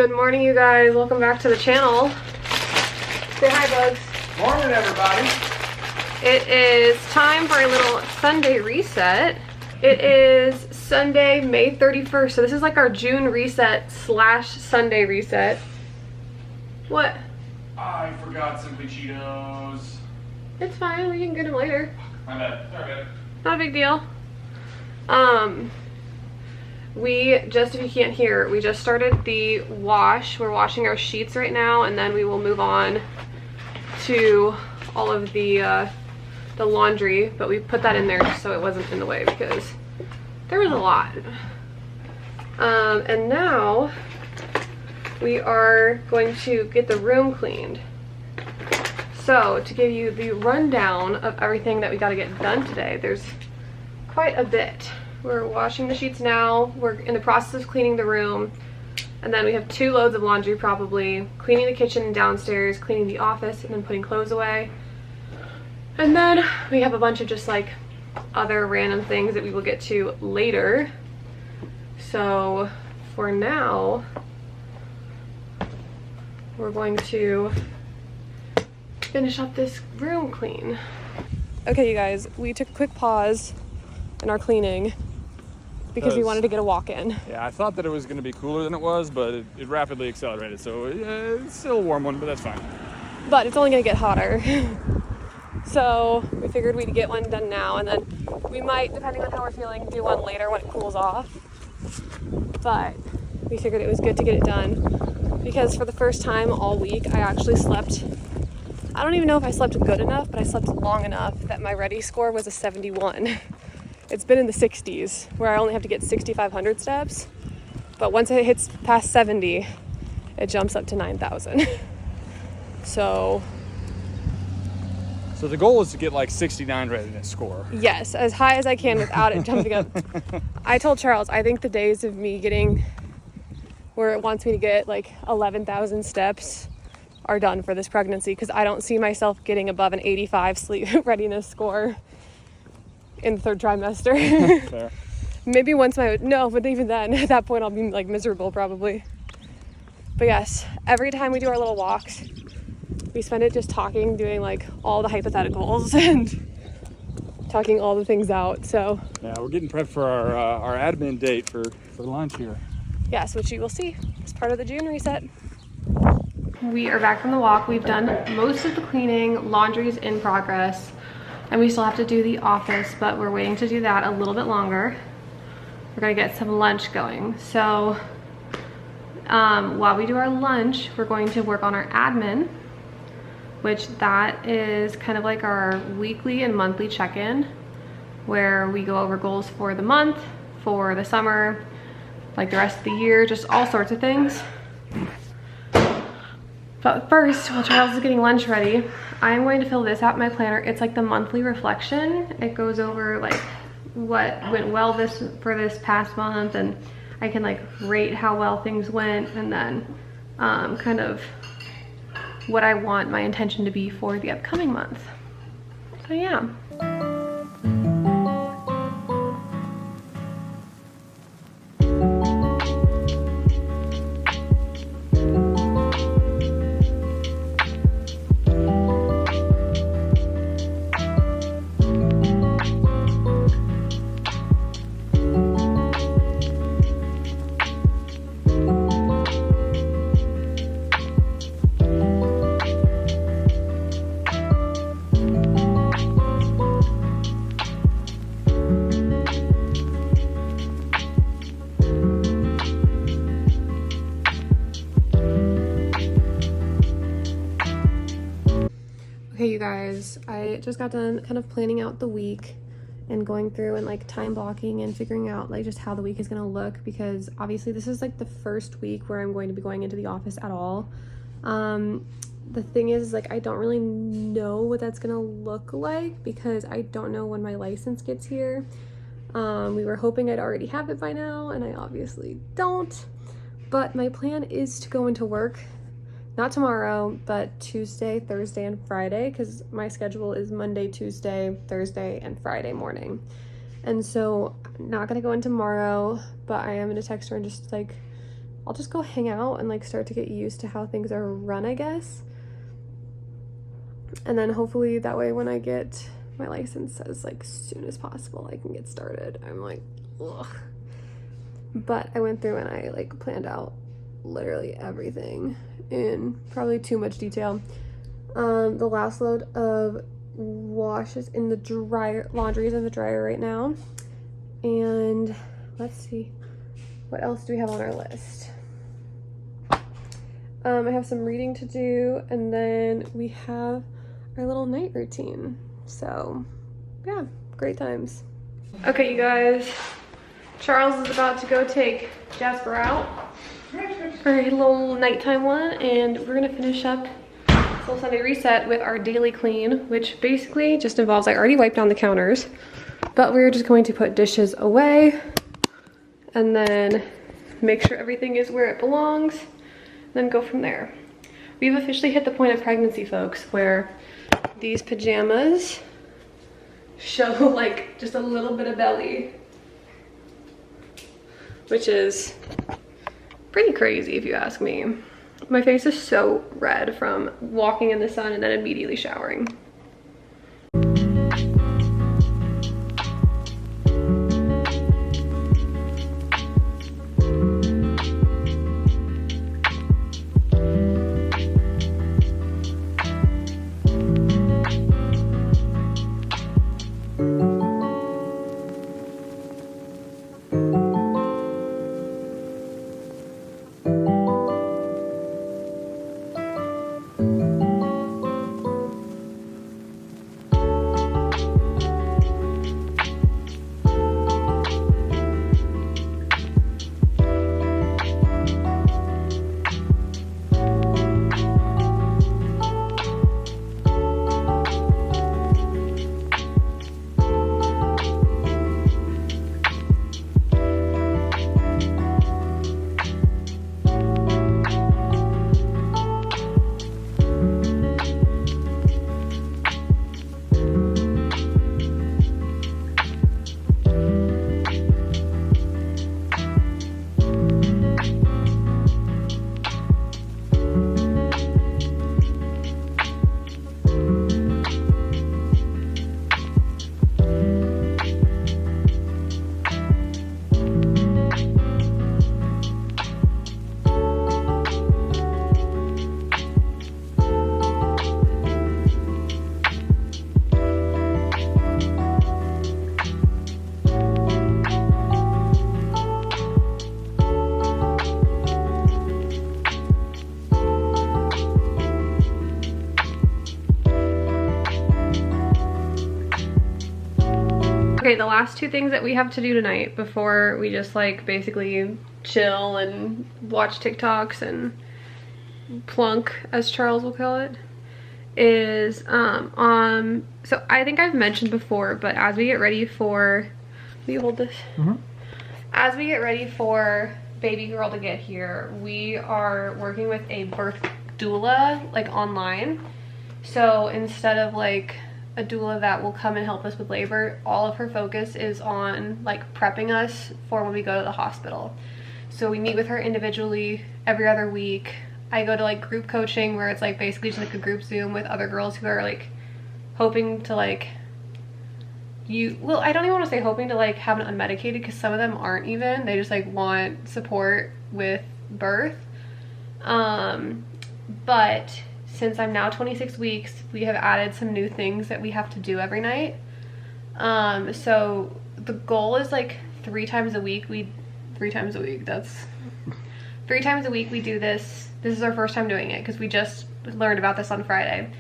Good morning, you guys. Welcome back to the channel. Say hi, Bugs. Morning, everybody. It is time for a little Sunday reset. It is Sunday, May 31st. So this is like our June reset / Sunday reset. What? I forgot Simply Cheetos. It's fine. We can get them later. My bad. Sorry, Not a big deal. We just, if you can't hear, we just started the wash. We're washing our sheets right now, and then we will move on to all of the laundry, but we put that in there just so it wasn't in the way because there was a lot. And now we are going to get the room cleaned. So to give you the rundown of everything that we got to get done today, there's quite a bit. We're washing the sheets now. We're in the process of cleaning the room. And then we have 2 loads of laundry probably. Cleaning the kitchen and downstairs, cleaning the office, and then putting clothes away. And then we have a bunch of just like other random things that we will get to later. So for now, we're going to finish up this room clean. Okay, you guys, we took a quick pause in our cleaning because we wanted to get a walk in. Yeah, I thought that it was going to be cooler than it was, but it rapidly accelerated. So it's still a warm one, but that's fine. But it's only going to get hotter. So we figured we'd get one done now, and then we might, depending on how we're feeling, do one later when it cools off. But we figured it was good to get it done because for the first time all week I actually slept. I don't even know if I slept good enough, but I slept long enough that my ready score was a 71. It's been in the 60s where I only have to get 6,500 steps, but once it hits past 70, it jumps up to 9,000. So the goal is to get like 69 readiness score. Yes, as high as I can without it jumping up. I told Charles, I think the days of me getting where it wants me to get like 11,000 steps are done for this pregnancy because I don't see myself getting above an 85 sleep readiness score in the 3rd trimester. Fair. Maybe once but even then, at that point I'll be like miserable probably. But yes, every time we do our little walks, we spend it just talking, doing like all the hypotheticals and talking all the things out. So yeah, we're getting prepped for our admin date for lunch here. Yes, which you will see as part of the June reset. We are back from the walk. We've done most of the cleaning. Laundry is in progress. And we still have to do the office, but we're waiting to do that a little bit longer. We're gonna get some lunch going. So while we do our lunch, we're going to work on our admin, which that is kind of like our weekly and monthly check-in, where we go over goals for the month, for the summer, like the rest of the year, just all sorts of things. But first, while Charles is getting lunch ready, I'm going to fill this out in my planner. It's like the monthly reflection. It goes over like what went well for this past month, and I can like rate how well things went, and then kind of what I want my intention to be for the upcoming month. So yeah. Okay, you guys, I just got done kind of planning out the week and going through and like time blocking and figuring out like just how the week is going to look, because obviously this is like the first week where I'm going to be going into the office at all. The thing is, like, I don't really know what that's going to look like because I don't know when my license gets here. We were hoping I'd already have it by now, and I obviously don't. But my plan is to go into work, not tomorrow, but Tuesday, Thursday, and Friday, because my schedule is Monday, Tuesday, Thursday, and Friday morning. And so I'm not gonna go in tomorrow, but I am gonna text her and just like I'll just go hang out and like start to get used to how things are run, I guess. And then hopefully that way when I get my license as like soon as possible I can get started. I'm like, ugh. But I went through and I like planned out literally everything in probably too much detail. The last load of wash is in the dryer, laundry is in the dryer right now. And let's see, what else do we have on our list? I have some reading to do, and then we have our little night routine. So yeah, great times. Okay, you guys, Charles is about to go take Jasper out for a little nighttime one, and we're gonna finish up Soul Sunday Reset with our daily clean, which basically just involves, I already wiped down the counters, but we're just going to put dishes away and then make sure everything is where it belongs, then go from there. We've officially hit the point of pregnancy, folks, where these pajamas show like just a little bit of belly, which is pretty crazy if you ask me. My face is so red from walking in the sun and then immediately showering. Okay, the last two things that we have to do tonight before we just like basically chill and watch TikToks and plunk, as Charles will call it, is so I think I've mentioned before, but as we get ready for, will you hold this? As we get ready for baby girl to get here, we are working with a birth doula like online. So instead of like a doula that will come and help us with labor, all of her focus is on like prepping us for when we go to the hospital. So we meet with her individually every other week. I go to like group coaching where it's like basically just like a group Zoom with other girls who are like hoping to like well, I don't even want to say hoping to like have an unmedicated, because some of them aren't even, they just like want support with birth. But since I'm now 26 weeks, we have added some new things that we have to do every night. So the goal is like 3 times a week. 3 times a week, that's 3 times a week we do this. This is our first time doing it because we just learned about this on Friday.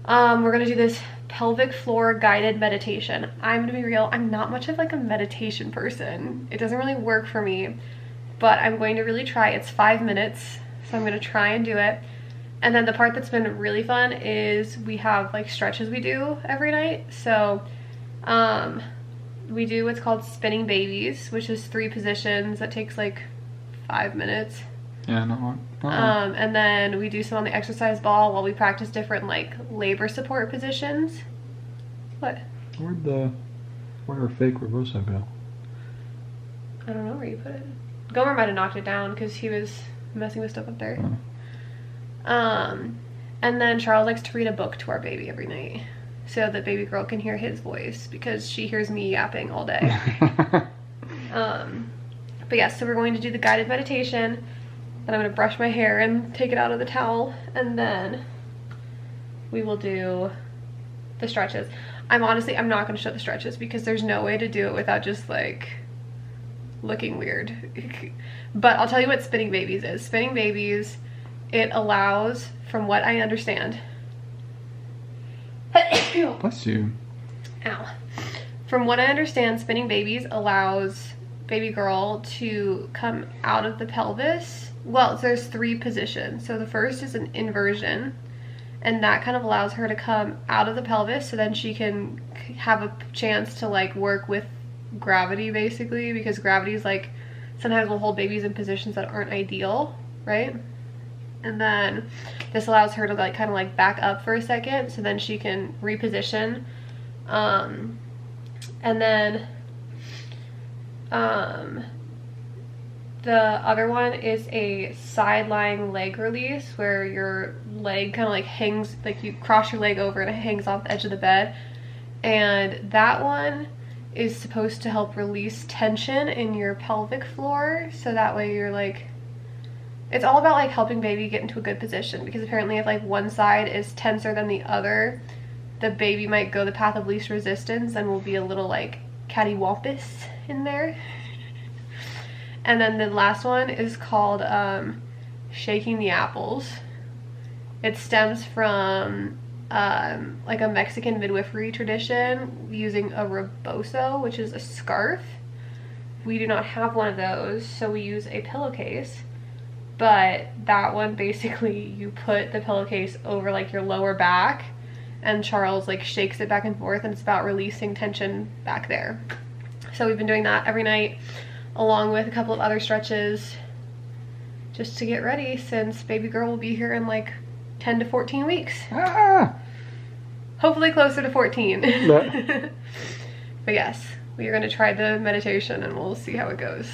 We're gonna do this pelvic floor guided meditation. I'm gonna be real, I'm not much of like a meditation person. It doesn't really work for me, but I'm going to really try. It's 5 minutes, so I'm gonna try and do it. And then the part that's been really fun is we have like stretches we do every night. So we do what's called spinning babies, which is 3 positions that takes like 5 minutes. Yeah, not long. And then we do some on the exercise ball while we practice different like labor support positions. What? Where'd our fake Reversa go? I don't know where you put it. Gomer might have knocked it down because he was messing with stuff up there. And then Charles likes to read a book to our baby every night so that baby girl can hear his voice because she hears me yapping all day. But yes, so we're going to do the guided meditation. Then I'm going to brush my hair and take it out of the towel, and then we will do the stretches. I'm not going to show the stretches because there's no way to do it without just like looking weird. But I'll tell you what spinning babies is. Spinning babies, it allows, from what I understand, Bless you. Ow. From what I understand, spinning babies allows baby girl to come out of the pelvis. Well, there's 3 positions. So the first is an inversion, and that kind of allows her to come out of the pelvis so then she can have a chance to like work with gravity basically, because gravity is like sometimes will hold babies in positions that aren't ideal, right? And then this allows her to like kind of like back up for a second so then she can reposition. And then the other one is a side lying leg release where your leg kind of like hangs, like you cross your leg over and it hangs off the edge of the bed. And that one is supposed to help release tension in your pelvic floor, so that way you're like, it's all about like helping baby get into a good position, because apparently if like one side is tenser than the other, the baby might go the path of least resistance and will be a little like cattywampus in there. And then the last one is called shaking the apples. It stems from like a Mexican midwifery tradition using a rebozo, which is a scarf. We do not have one of those, so we use a pillowcase. But that one, basically you put the pillowcase over like your lower back and Charles like shakes it back and forth, and it's about releasing tension back there. So we've been doing that every night along with a couple of other stretches just to get ready, since baby girl will be here in like 10 to 14 weeks. Hopefully closer to 14. Yeah. But yes, we are going to try the meditation and we'll see how it goes.